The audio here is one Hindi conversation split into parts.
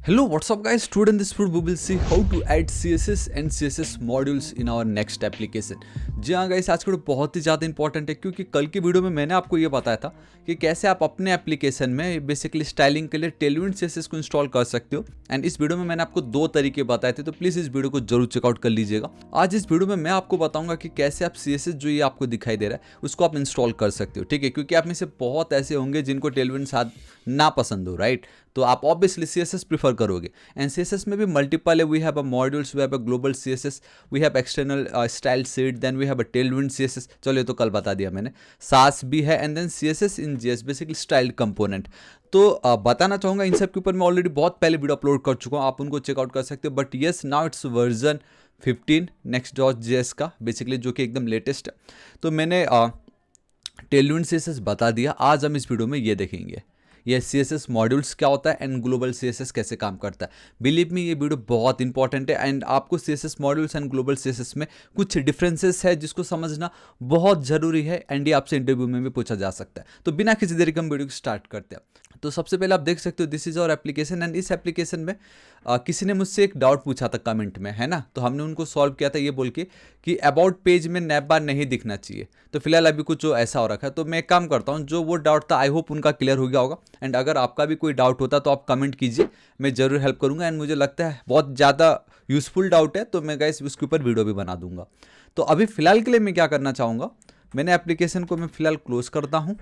Hello, what's up guys? Today in this video we will see how to add CSS and CSS modules in our next application. जी हाँ गाइस, आज का वीडियो बहुत ही ज़्यादा इंपॉर्टेंट है क्योंकि कल की वीडियो में मैंने आपको ये बताया था कि कैसे आप अपने एप्लीकेशन में बेसिकली स्टाइलिंग के लिए टेलविंड CSS को इंस्टॉल कर सकते हो। एंड इस वीडियो में मैंने आपको दो तरीके बताए थे, तो प्लीज़ इस वीडियो को जरूर चेकआउट कर लीजिएगा। आज इस वीडियो में मैं आपको बताऊंगा कि कैसे आप CSS जो ये आपको दिखाई दे रहा है उसको आप इंस्टॉल कर सकते हो, ठीक है? क्योंकि आप में से बहुत ऐसे होंगे जिनको टेलविंड साथ ना पसंद हो, राइट? तो आप ऑब्वियसली CSS प्रीफर करोगे। एंड CSS में भी मल्टीपल है, we have a modules, we have a global CSS, we have external style sheet, then we have a Tailwind CSS। चलो ये तो कल बता दिया मैंने। सास भी है and then CSS in JS, basically styled component. तो बताना चाहूँगा इन सब के ऊपर मैं ऑलरेडी बहुत पहले वीडियो अपलोड कर चुका हूँ, आप उनको चेकआउट कर सकते हो। But yes, now it's version 15 next.js का, बेसिकली जो कि एकदम लेटेस्ट है। तो मैंने टेलविंड CSS बता दिया। आज हम इस वीडियो में ये देखेंगे ये CSS मॉड्यूल्स क्या होता है एंड ग्लोबल CSS कैसे काम करता है। बिलीव मी, ये वीडियो बहुत इंपॉर्टेंट है एंड आपको CSS modules and global CSS में कुछ डिफरेंसेस है जिसको समझना बहुत ज़रूरी है एंड ये आपसे इंटरव्यू में भी पूछा जा सकता है। तो बिना किसी देरी के हम वीडियो को स्टार्ट करते हैं। तो सबसे पहले आप देख सकते हो this is our application and इस एप्लीकेशन में किसी ने मुझसे एक डाउट पूछा था कमेंट में, है ना? तो हमने उनको सॉल्व किया था ये बोल के कि अबाउट पेज में नैप बार नहीं दिखना चाहिए। तो फिलहाल अभी कुछ ऐसा हो रखा है, तो मैं एक काम करता हूँ, जो वो डाउट था आई होप उनका क्लियर हो गया होगा। एंड अगर आपका भी कोई डाउट होता तो आप कमेंट कीजिए, मैं ज़रूर हेल्प करूँगा। एंड मुझे लगता है बहुत ज़्यादा यूज़फुल डाउट है, तो मैं गाइस उसके ऊपर वीडियो भी बना दूंगा। तो अभी फ़िलहाल के लिए मैं क्या करना चाहूँगा, मैंने एप्लीकेशन को मैं फ़िलहाल क्लोज़ करता हूँ।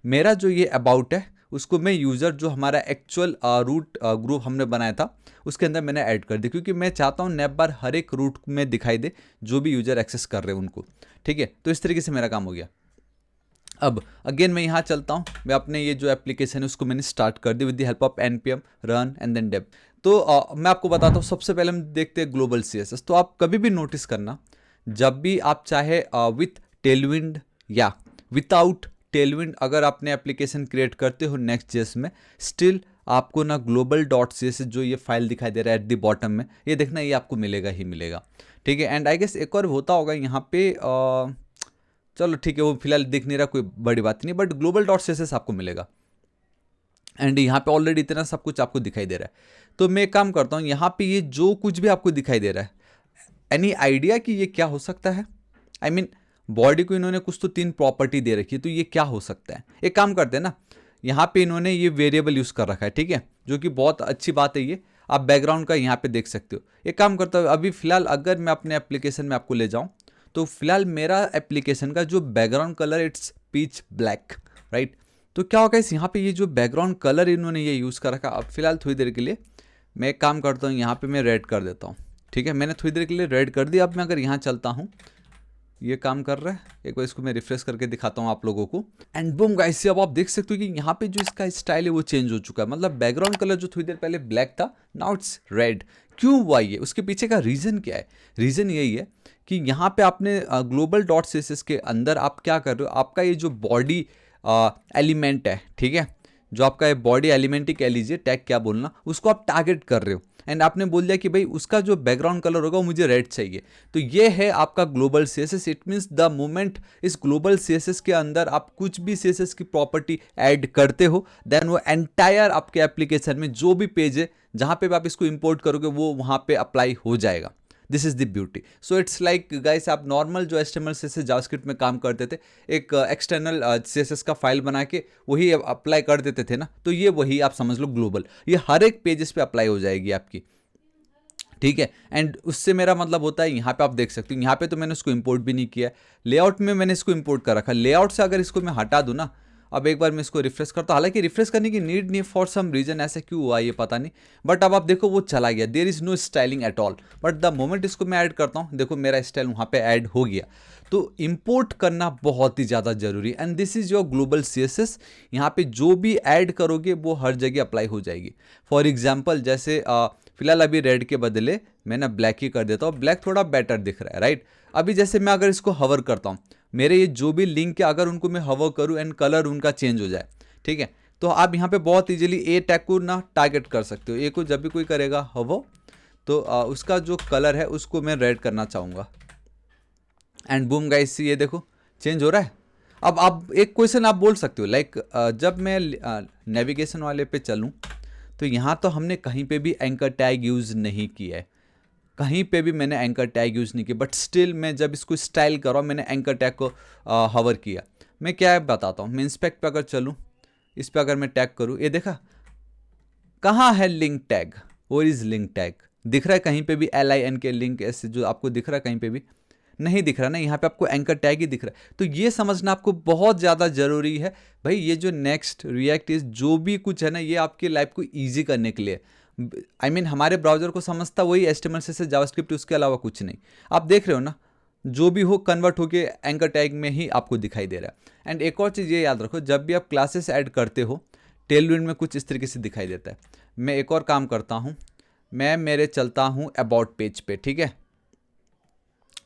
मेरा जो ये अबाउट है उसको मैं यूज़र जो हमारा एक्चुअल रूट ग्रुप हमने बनाया था उसके अंदर मैंने ऐड कर दिया, क्योंकि मैं चाहता हूँ नैप बार हर एक रूट में दिखाई दे जो भी यूज़र एक्सेस कर रहे हैं उनको, ठीक है? तो इस तरीके से मेरा काम हो गया। अब अगेन मैं यहाँ चलता हूँ, मैं अपने ये जो एप्लीकेशन है उसको मैंने स्टार्ट कर दी with the help of npm run and then dev. तो मैं आपको बताता हूँ, सबसे पहले हम देखते हैं ग्लोबल CSS। तो आप कभी भी नोटिस करना, जब भी आप चाहे विथ टेलविंड या विदाउट टेलविंड अगर आपने एप्लीकेशन क्रिएट करते हो नेक्स्ट.js में, स्टिल आपको ना global.css जो ये फाइल दिखाई दे रहा है एट द बॉटम में, ये देखना, ये आपको मिलेगा ही मिलेगा, ठीक है? एंड आई गेस एक और होता होगा यहाँ पे, चलो ठीक है, वो फिलहाल दिख नहीं रहा, कोई बड़ी बात नहीं, बट global.css आपको मिलेगा। एंड यहाँ पे ऑलरेडी इतना सब कुछ आपको दिखाई दे रहा है। तो मैं एक काम करता हूँ, यहाँ पे ये जो कुछ भी आपको दिखाई दे रहा है, एनी आइडिया कि ये क्या हो सकता है? आई मीन बॉडी को इन्होंने कुछ तो 3 प्रॉपर्टी दे रखी है, तो ये क्या हो सकता है? एक काम करते हैं ना, यहाँ पे इन्होंने ये वेरिएबल यूज़ कर रखा है, ठीक है, जो कि बहुत अच्छी बात है। ये आप बैकग्राउंड का यहाँ पे देख सकते हो। एक काम करता हूँ, अभी फिलहाल अगर मैं अपने एप्लीकेशन में आपको ले जाऊँ, तो फिलहाल मेरा एप्लीकेशन का जो background colour it's pitch black, right? तो क्या होगा इस यहाँ पे ये जो बैकग्राउंड कलर इन्होंने ये यूज़ कर रखा। अब फिलहाल थोड़ी देर के लिए मैं एक काम करता हूँ, यहाँ पे मैं रेड कर देता हूँ, ठीक है? मैंने थोड़ी देर के लिए रेड कर दिया। अब मैं अगर यहाँ चलता हूँ, ये काम कर रहा है। एक बार इसको मैं रिफ्रेश करके दिखाता हूँ आप लोगों को। एंड बूम गाइस, अब आप देख सकते हो कि यहाँ पे जो इसका स्टाइल है वो चेंज हो चुका है। मतलब बैकग्राउंड कलर जो थोड़ी देर पहले ब्लैक था, नाउ इट्स रेड। क्यों हुआ ये? उसके पीछे का रीज़न क्या है? रीज़न यही है कि यहाँ पे आपने global.css के अंदर आप क्या कर रहे हो, आपका ये जो बॉडी एलिमेंट है, ठीक है, जो आपका ये बॉडी एलिमेंट ही कह लीजिए, टैग क्या बोलना, उसको आप टारगेट कर रहे हो। एंड आपने बोल दिया कि भाई उसका जो बैकग्राउंड कलर होगा वो मुझे रेड चाहिए। तो ये है आपका global CSS। It means the moment इस ग्लोबल CSS के अंदर आप कुछ भी CSS की प्रॉपर्टी ऐड करते हो, देन वो एंटायर आपके एप्लीकेशन में जो भी पेज है जहाँ पे भी आप इसको इंपोर्ट करोगे वो वहाँ पे अप्लाई हो जाएगा। This is the beauty. So it's like guys, आप नॉर्मल जो HTML CSS जावास्क्रिप्ट में काम करते थे, एक एक्सटर्नल CSS का फाइल बना के वही अप्लाई कर देते थे ना, तो ये वही आप समझ लो ग्लोबल, ये हर एक पेजेस पे अप्लाई हो जाएगी आपकी, ठीक है? एंड उससे मेरा मतलब होता है, यहाँ पे आप देख सकते हो, यहाँ पे तो मैंने उसको इंपोर्ट भी नहीं किया, लेआउट में मैंने इसको इंपोर्ट कर रखा। लेआउट से अगर इसको मैं हटा दूँ ना, अब एक बार मैं इसको रिफ्रेश करता हूँ, हालांकि रिफ्रेश करने की नीड नहीं है, फॉर सम रीजन ऐसा क्यों हुआ ये पता नहीं, बट अब आप देखो वो चला गया, there is no styling at all. But the moment इसको मैं ऐड करता हूँ, देखो मेरा स्टाइल वहाँ पे ऐड हो गया। तो इंपोर्ट करना बहुत ही ज़्यादा जरूरी है and this is your global CSS। यहाँ पे जो भी ऐड करोगे वो हर जगह अप्लाई हो जाएगी। फॉर एग्जाम्पल जैसे फिलहाल अभी रेड के बदले मैं ना ब्लैक ही कर देता हूँ, ब्लैक थोड़ा बेटर दिख रहा है, राइट? अभी जैसे मैं अगर इसको हवर करता हूँ, मेरे ये जो भी लिंक है अगर उनको मैं हवर करूँ एंड कलर उनका चेंज हो जाए, ठीक है, तो आप यहाँ पे बहुत इजीली ए टैग को ना टारगेट कर सकते हो। ए को जब भी कोई करेगा हवर, तो उसका जो कलर है उसको मैं रेड करना चाहूँगा एंड बूम गाइस, ये देखो चेंज हो रहा है। अब एक क्वेश्चन आप बोल सकते हो, लाइक जब मैं नेविगेशन वाले पे चलूँ तो यहाँ तो हमने कहीं पे भी एंकर टैग यूज़ नहीं किया है, कहीं पे भी मैंने एंकर टैग यूज़ नहीं किया, बट स्टिल मैं जब इसको स्टाइल कर रहा हूँ मैंने एंकर टैग को हवर किया। मैं क्या बताता हूँ, मैं इंस्पेक्ट पे अगर चलूँ, इस पर अगर मैं टैग करूँ, ये देखा कहाँ है लिंक टैग, वो इज लिंक टैग दिख रहा है कहीं पे भी, LIN के लिंक ऐसे जो आपको दिख रहा है कहीं पे भी नहीं दिख रहा ना, यहाँ पे आपको एंकर टैग ही दिख रहा है। तो ये समझना आपको बहुत ज़्यादा ज़रूरी है भाई। ये जो नेक्स्ट रिएक्ट इज जो भी कुछ है ना, ये आपकी लाइफ को ईजी करने के लिए, I mean, हमारे ब्राउजर को समझता वही HTML से जावास्क्रिप्ट, उसके अलावा कुछ नहीं। आप देख रहे हो ना, जो भी हो कन्वर्ट होके एंकर टैग में ही आपको दिखाई दे रहा है। एंड एक और चीज़ ये याद रखो, जब भी आप क्लासेस ऐड करते हो टेलविंड में कुछ इस तरीके से दिखाई देता है। मैं एक और काम करता हूँ, मैं मेरे चलता हूँ अबाउट पेज पे, ठीक है।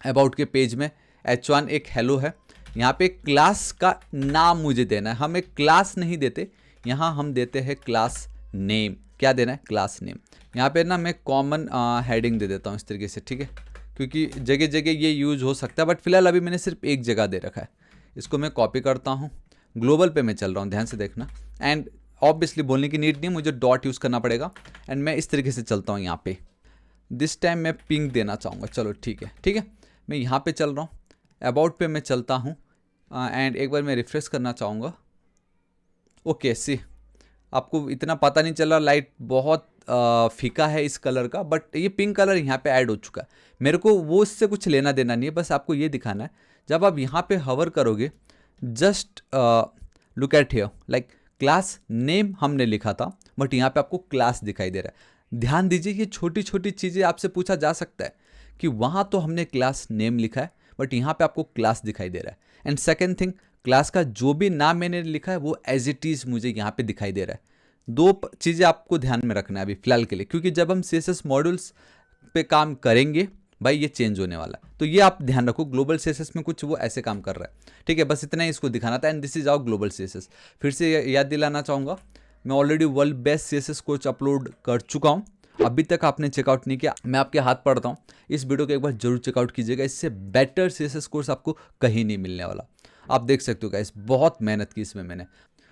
अबाउट के पेज में H1 एक हेलो है, यहाँ पे क्लास का नाम मुझे देना है। हम एक क्लास नहीं देते, यहाँ हम देते हैं क्लास नेम। क्या देना है? Class name. यहाँ पे ना मैं कॉमन हेडिंग दे देता हूँ इस तरीके से, ठीक है, क्योंकि जगह जगह ये यूज हो सकता है, बट फिलहाल अभी मैंने सिर्फ एक जगह दे रखा है। इसको मैं कॉपी करता हूँ, ग्लोबल पे मैं चल रहा हूँ, ध्यान से देखना। एंड ऑब्वियसली बोलने की नीड नहीं, मुझे डॉट यूज़ करना पड़ेगा। एंड मैं इस तरीके से चलता हूँ यहाँ पे। दिस टाइम मैं पिंक देना चाहूँगा, चलो ठीक है, ठीक है। मैं यहाँ पे चल रहा हूँ, अबाउट पे मैं चलता हूँ, एंड एक बार मैं रिफ्रेश करना चाहूँगा। ओके, सी आपको इतना पता नहीं चला, लाइट बहुत फीका है इस कलर का, बट ये पिंक कलर यहाँ पे ऐड हो चुका है। मेरे को वो इससे कुछ लेना देना नहीं है, बस आपको ये दिखाना है। जब आप यहाँ पे हवर करोगे, just look at here, like class name हमने लिखा था, बट यहाँ पे आपको क्लास दिखाई दे रहा है। ध्यान दीजिए, ये छोटी छोटी चीज़ें आपसे पूछा जा सकता है कि वहाँ तो हमने क्लास नेम लिखा है, बट यहाँ पे आपको क्लास दिखाई दे रहा है। एंड सेकेंड थिंग, क्लास का जो भी नाम मैंने लिखा है वो एज इट इज़ मुझे यहाँ पे दिखाई दे रहा है। दो चीज़ें आपको ध्यान में रखना है अभी फिलहाल के लिए, क्योंकि जब हम CSS मॉड्यूल्स पे काम करेंगे भाई ये चेंज होने वाला है। तो ये आप ध्यान रखो, ग्लोबल CSS में कुछ वो ऐसे काम कर रहा है, ठीक है। बस इतना ही इसको दिखाना था। And this is our global CSS। फिर से याद दिलाना चाहूँगा, मैं already world best CSS course upload कर चुका हूँ। अभी तक आपने चेकआउट नहीं किया, मैं आपके हाथ पढ़ता हूँ, इस वीडियो को एक बार जरूर चेकआउट कीजिएगा। इससे बेटर CSS कोर्स आपको कहीं नहीं मिलने वाला। आप देख सकते हो गाइस, बहुत मेहनत की इसमें मैंने।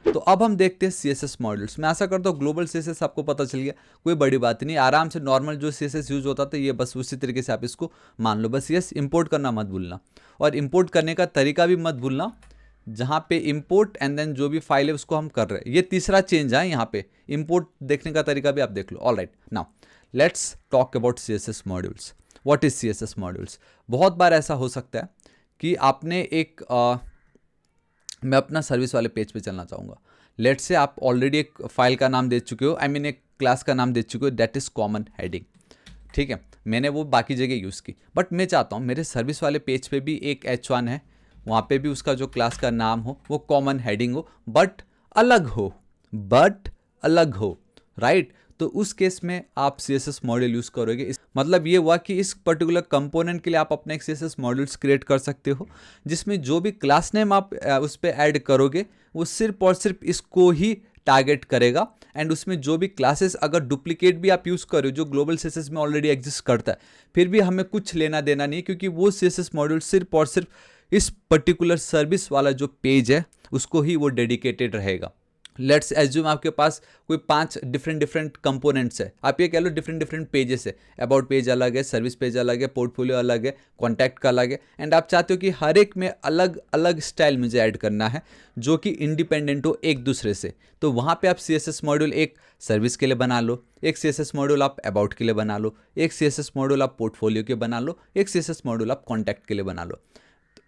तो अब हम देखते हैं CSS मॉड्यूल्स। मैं आशा करता हूँ ग्लोबल CSS आपको पता चल गया, कोई बड़ी बात नहीं, आराम से नॉर्मल जो CSS यूज होता था ये बस उसी तरीके से आप इसको मान लो। बस यस, इंपोर्ट करना मत भूलना, और इंपोर्ट करने का तरीका भी मत भूलना, जहाँ पे इंपोर्ट एंड देन जो भी फाइल है उसको हम कर रहे हैं। ये तीसरा चेंज है यहाँ पे, इंपोर्ट देखने का तरीका भी आप देख लो। Alright, now let's talk about CSS modules. What is CSS modules? बहुत बार ऐसा हो सकता है कि आपने एक मैं अपना सर्विस वाले पेज पे चलना चाहूँगा। लेट्स से आप ऑलरेडी एक फाइल का नाम दे चुके हो, आई मीन एक क्लास का नाम दे चुके हो, दैट इज़ कॉमन हेडिंग, ठीक है। मैंने वो बाकी जगह यूज़ की, बट मैं चाहता हूँ मेरे सर्विस वाले पेज पे भी एक H1 है, वहाँ पे भी उसका जो क्लास का नाम हो वो कॉमन हेडिंग हो, बट अलग हो, राइट। तो उस केस में आप CSS मॉड्यूल यूज़ करोगे। मतलब ये हुआ कि इस पर्टिकुलर कंपोनेंट के लिए आप अपने एक CSS मॉड्यूल्स क्रिएट कर सकते हो, जिसमें जो भी क्लास नेम आप उस पर ऐड करोगे वो सिर्फ और सिर्फ इसको ही टारगेट करेगा। एंड उसमें जो भी क्लासेस अगर डुप्लीकेट भी आप यूज़ करो जो ग्लोबल CSS में ऑलरेडी एग्जिस्ट करता है, फिर भी हमें कुछ लेना देना नहीं, क्योंकि वो CSS मॉड्यूल सिर्फ और सिर्फ इस पर्टिकुलर सर्विस वाला जो पेज है उसको ही वो डेडिकेटेड रहेगा। लेट्स एज्यूम आपके पास कोई 5 डिफरेंट कंपोनेंट्स है, आप ये कह लो डिफरेंट पेजेस है। अबाउट पेज अलग है, सर्विस पेज अलग है, पोर्टफोलियो अलग है, कॉन्टैक्ट का अलग है, एंड आप चाहते हो कि हर एक में अलग अलग स्टाइल मुझे ऐड करना है जो कि इंडिपेंडेंट हो एक दूसरे से। तो वहाँ पे आप CSS मॉड्यूल एक सर्विस के लिए बना लो, एक CSS मॉड्यूल आप अबाउट के लिए बना लो, एक CSS मॉड्यूल आप पोर्टफोलियो के बना लो, एक CSS मॉड्यूल आप कॉन्टैक्ट के लिए बना लो।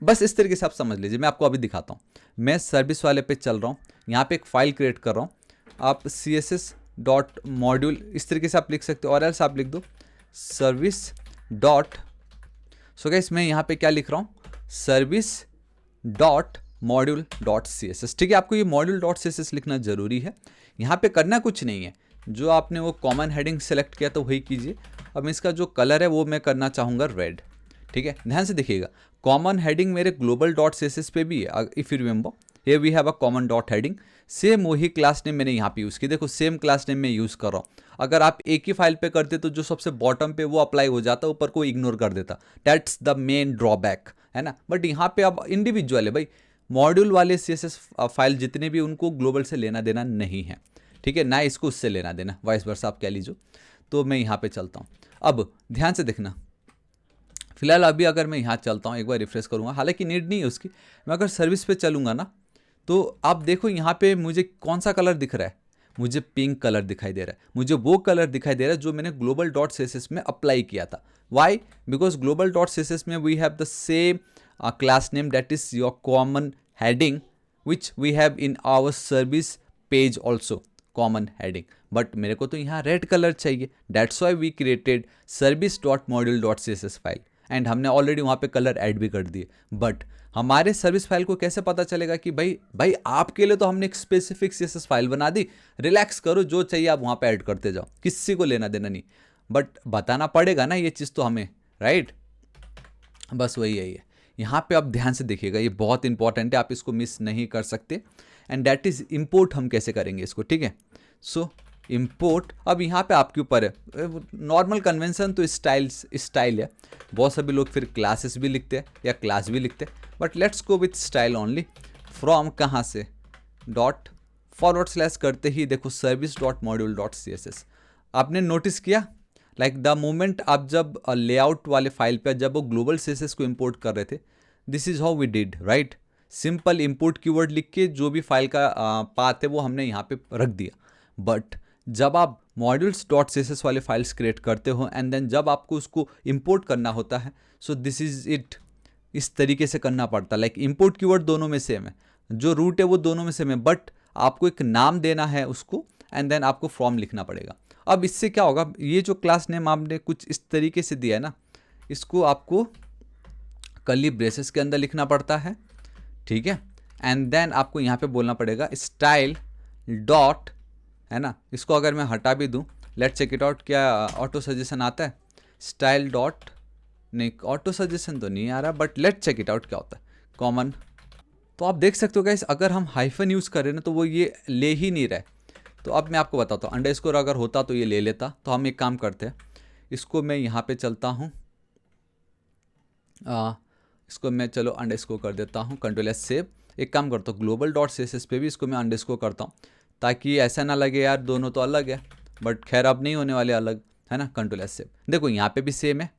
बस इस तरीके से आप समझ लीजिए। मैं आपको अभी दिखाता हूँ, मैं सर्विस वाले पे चल रहा हूँ, यहाँ पे एक फाइल क्रिएट कर रहा हूँ। आप CSS डॉट मॉड्यूल इस तरीके से आप लिख सकते हो, और एल्स आप लिख दो सर्विस डॉट, सो गाइस मैं यहाँ पे क्या लिख रहा हूँ, service dot module dot CSS, ठीक है। आपको ये मॉड्यूल डॉट CSS लिखना जरूरी है। यहाँ पे करना कुछ नहीं है, जो आपने वो कॉमन हेडिंग सेलेक्ट किया तो वही कीजिए। अब इसका जो कलर है वो मैं करना चाहूँगा रेड, ठीक है। ध्यान से देखिएगा, कॉमन हेडिंग मेरे ग्लोबल डॉट CSS पे भी है। If you remember, here we have a common dot heading, same वही क्लास नेम मैंने यहाँ पे यूज़ की। देखो सेम क्लास नेम मैं यूज़ कर रहा हूँ। अगर आप एक ही फाइल पे करते तो जो सबसे बॉटम पे वो अप्लाई हो जाता, ऊपर को इग्नोर कर देता। दैट्स द मेन ड्रॉबैक, है ना। बट यहाँ पे अब इंडिविजुअल है भाई, मॉड्यूल वाले CSS फाइल जितने भी उनको ग्लोबल से लेना देना नहीं है, ठीक है, ना इसको उससे लेना देना, वाइस वर्सा आप कह लीजिए। तो मैं यहाँ पे चलता हूँ। अब ध्यान से देखना, फिलहाल अभी अगर मैं यहाँ चलता हूँ, एक बार रिफ्रेश करूँगा, हालांकि नीड नहीं है उसकी, मैं अगर सर्विस पे चलूँगा ना, तो आप देखो यहाँ पे मुझे कौन सा कलर दिख रहा है, मुझे पिंक कलर दिखाई दे रहा है, मुझे वो कलर दिखाई दे रहा है जो मैंने ग्लोबल डॉट सीएसएस में अप्लाई किया था। Why? Because global dot CSS में we have the same class name, that is your common heading which we have in our service page also, common heading. But मेरे को तो यहाँ रेड कलर चाहिए, that's why we created service dot module dot C S S file, and हमने ऑलरेडी वहाँ पे कलर ऐड भी कर दिए। बट हमारे सर्विस फाइल को कैसे पता चलेगा कि भाई आपके लिए तो हमने एक specific C S S file बना दी, रिलैक्स करो, जो चाहिए आप वहाँ पे ऐड करते जाओ, किसी को लेना देना नहीं, बट बताना पड़ेगा ना ये चीज़ तो हमें, राइट? बस वही है ये। यहाँ पे आप ध्यान से देखिएगा, ये बहुत इंपॉर्टेंट है, आप इसको मिस नहीं कर सकते। एंड दैट इज इम्पोर्ट हम कैसे करेंगे इसको, ठीक है? सो इम्पोर्ट, अब यहाँ पे आपके ऊपर है, नॉर्मल कन्वेंशन तो स्टाइल है, बहुत सभी लोग फिर क्लासेस भी लिखते हैं या क्लास भी लिखते हैं, but let's go with style only. From कहाँ से, डॉट फॉरवर्ड स्लैश करते ही देखो service dot module dot C S S. आपने नोटिस किया, लाइक द मोमेंट आप जब लेआउट वाले फाइल पे जब वो ग्लोबल सी एस एस को इम्पोर्ट कर रहे थे, this is how we did, right? Simple import keyword लिख के जो भी फाइल का पाथ है वो हमने यहाँ पे रख दिया। बट जब आप modules dot C S S वाले फाइल्स क्रिएट करते हो एंड देन जब आपको उसको इम्पोर्ट करना होता है, सो दिस इज इट, इस तरीके से करना पड़ता है। लाइक इम्पोर्ट कीवर्ड दोनों में सेम है, जो रूट है वो दोनों में सेम है, बट आपको एक नाम देना है उसको एंड देन आपको फ्रॉम लिखना पड़ेगा। अब इससे क्या होगा, ये जो क्लास नेम आपने कुछ इस तरीके से दिया है ना, इसको आपको कर्ली ब्रेसेस के अंदर लिखना पड़ता है, ठीक है? एंड देन आपको यहाँ पे बोलना पड़ेगा स्टाइल डॉट, है ना? इसको अगर मैं हटा भी दूँ, लेट्स चेक इट आउट, क्या ऑटो सजेशन आता है? स्टाइल डॉट, नहीं ऑटो सजेशन तो नहीं आ रहा, but let's check it out क्या होता है, कॉमन। तो आप देख सकते हो गाइस, अगर हम हाइफन यूज़ कर रहे हैं ना तो वो ये ले ही नहीं रहा है। तो अब मैं आपको बताता हूँ, अंडरस्कोर अगर होता तो ये ले लेता। तो हम एक काम करते हैं, इसको मैं यहाँ पे चलता हूँ, इसको मैं चलो अंडरस्कोर कर देता हूँ, कंट्रोल एस सेव। एक काम करता हूँ, global dot C S S पे भी इसको मैं अंडरस्कोर करता हूँ, ताकि ऐसा ना लगे यार दोनों तो अलग है, बट खैर अब नहीं होने वाले अलग, है ना? Control S save. देखो यहाँ पे भी सेम है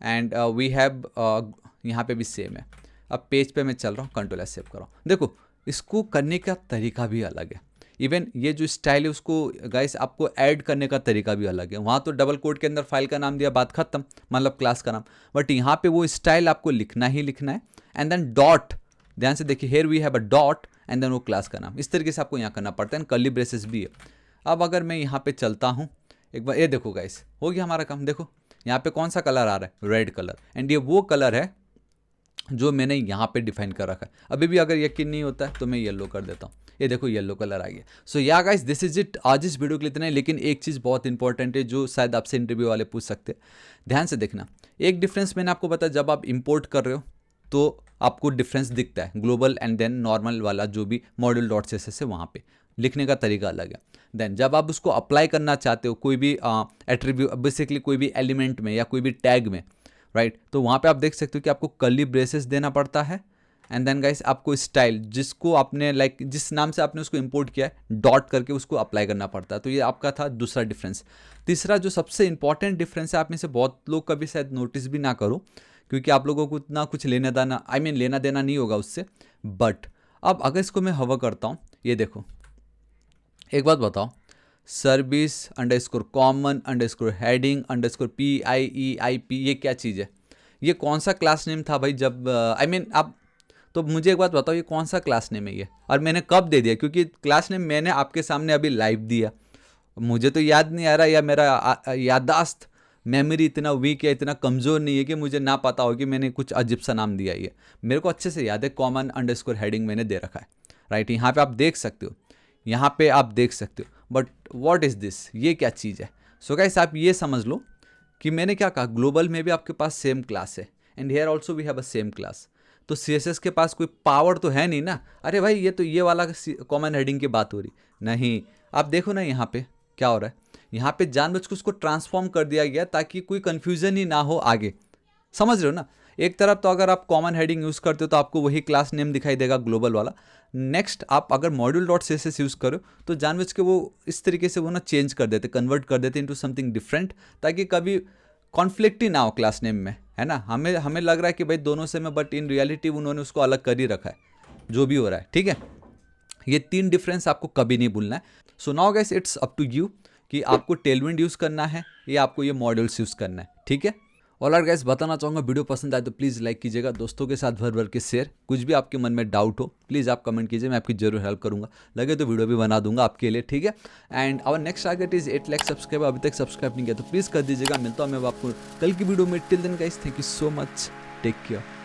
एंड वी हैव यहाँ पे भी सेम है। अब पेज पे मैं चल रहा हूँ, कंट्रोल एस सेव कर रहा हूँ। देखो इसको करने का तरीका भी अलग है, इवन ये जो स्टाइल है उसको गाइस आपको ऐड करने का तरीका भी अलग है। वहाँ तो डबल कोट के अंदर फाइल का नाम दिया, बात खत्म, मतलब क्लास का नाम। बट यहाँ पे वो स्टाइल आपको लिखना ही लिखना है एंड देन डॉट, ध्यान से देखिए, here we have a dot and then वो क्लास का नाम, इस तरीके से आपको यहाँ करना पड़ता है। कर्ली ब्रेसेस भी है। अब अगर मैं यहाँ पे चलता हूँ एक बार, ये देखो गाइस हो गया हमारा काम। देखो यहाँ पे कौन सा कलर आ रहा है, रेड कलर, एंड ये वो कलर है जो मैंने यहाँ पे डिफाइन कर रखा है। अभी भी अगर यकीन नहीं होता है तो मैं येलो कर देता हूँ, ये देखो येलो कलर आ गया। सो या गाइस दिस इज इट, आज इस वीडियो के लिए इतना है। लेकिन एक चीज़ बहुत इंपॉर्टेंट है जो शायद आपसे इंटरव्यू वाले पूछ सकते हैं, ध्यान से देखना। एक डिफरेंस मैंने आपको बताया, जब आप इंपोर्ट कर रहे हो तो आपको डिफरेंस दिखता है, ग्लोबल एंड देन नॉर्मल वाला जो भी module dot C S S है वहाँ पे लिखने का तरीका अलग है। देन जब आप उसको अप्लाई करना चाहते हो कोई भी एट्रीब्यूट, बेसिकली कोई भी एलिमेंट में या कोई भी टैग में, राइट, तो वहाँ पे आप देख सकते हो कि आपको कर्ली ब्रेसेस देना पड़ता है एंड देन गाइस आपको स्टाइल, जिसको आपने लाइक जिस नाम से आपने उसको इंपोर्ट किया है, डॉट करके उसको अप्लाई करना पड़ता है। तो ये आपका था दूसरा डिफरेंस। तीसरा जो सबसे इंपॉर्टेंट डिफरेंस है, आप में से बहुत लोग कभी शायद नोटिस भी ना करो, क्योंकि आप लोगों को इतना कुछ लेना देना, लेना देना नहीं होगा उससे। बट अब अगर इसको मैं हवा करता हूँ, ये देखो, एक बात बताओ, service underscore common underscore heading underscore PIEIP, ये क्या चीज़ है? ये कौन सा क्लास नेम था भाई? जब आप तो मुझे एक बात बताओ, ये कौन सा क्लास नेम है ये, और मैंने कब दे दिया? क्योंकि क्लास नेम मैंने आपके सामने अभी लाइव दिया, मुझे तो याद नहीं आ रहा, या मेरा याददाश्त मेमोरी इतना वीक है, इतना कमज़ोर नहीं है कि मुझे ना पता हो कि मैंने कुछ अजीब सा नाम दिया। ये मेरे को अच्छे से याद है, कॉमन अंडरस्कोर हेडिंग मैंने दे रखा है, राइट? यहाँ पे आप देख सकते हो, यहाँ पे आप देख सकते हो। बट व्हाट इज़ दिस, ये क्या चीज़ है? सो गाइस आप ये समझ लो कि मैंने क्या कहा, ग्लोबल में भी आपके पास सेम क्लास है and here also we have a same class. तो CSS के पास कोई पावर तो है नहीं ना, अरे भाई ये तो ये वाला कॉमन हेडिंग की बात हो रही नहीं। आप देखो ना यहाँ पे क्या हो रहा है, यहाँ पे जानबूझ के उसको ट्रांसफॉर्म कर दिया गया ताकि कोई कन्फ्यूजन ही ना हो आगे, समझ रहे हो ना? एक तरफ तो अगर आप कॉमन हेडिंग यूज़ करते हो तो आपको वही क्लास नेम दिखाई देगा ग्लोबल वाला। नेक्स्ट आप अगर module dot C S S use करो तो जानबूझ के वो इस तरीके से वो ना चेंज कर देते, कन्वर्ट कर देते इनटू समथिंग डिफरेंट, ताकि कभी कॉन्फ्लिक्ट ही ना हो क्लास नेम में, है ना। हमें हमें लग रहा है कि भाई दोनों से में, बट इन रियलिटी उन्होंने उसको अलग कर ही रखा है, जो भी हो रहा है, ठीक है। ये 3 डिफरेंस आपको कभी नहीं भूलना है। So now guys it's up to you कि आपको टेलविंड यूज़ करना है या आपको ये मॉड्यूल्स यूज़ करना है, ठीक है। ऑलराइट गाइस, बताना चाहूँगा वीडियो पसंद आए तो प्लीज़ लाइक कीजिएगा, दोस्तों के साथ भर भर के शेयर। कुछ भी आपके मन में डाउट हो प्लीज़ आप कमेंट कीजिए, मैं आपकी जरूर हेल्प करूँगा, लगे तो वीडियो भी बना दूंगा आपके लिए, ठीक है। And our next target is 8 lakh subscriber, अभी तक सब्सक्राइब नहीं किया तो प्लीज़ कर दीजिएगा। मिलता हूँ मैं आपको कल की वीडियो में। Till then guys, thank you so much, take care.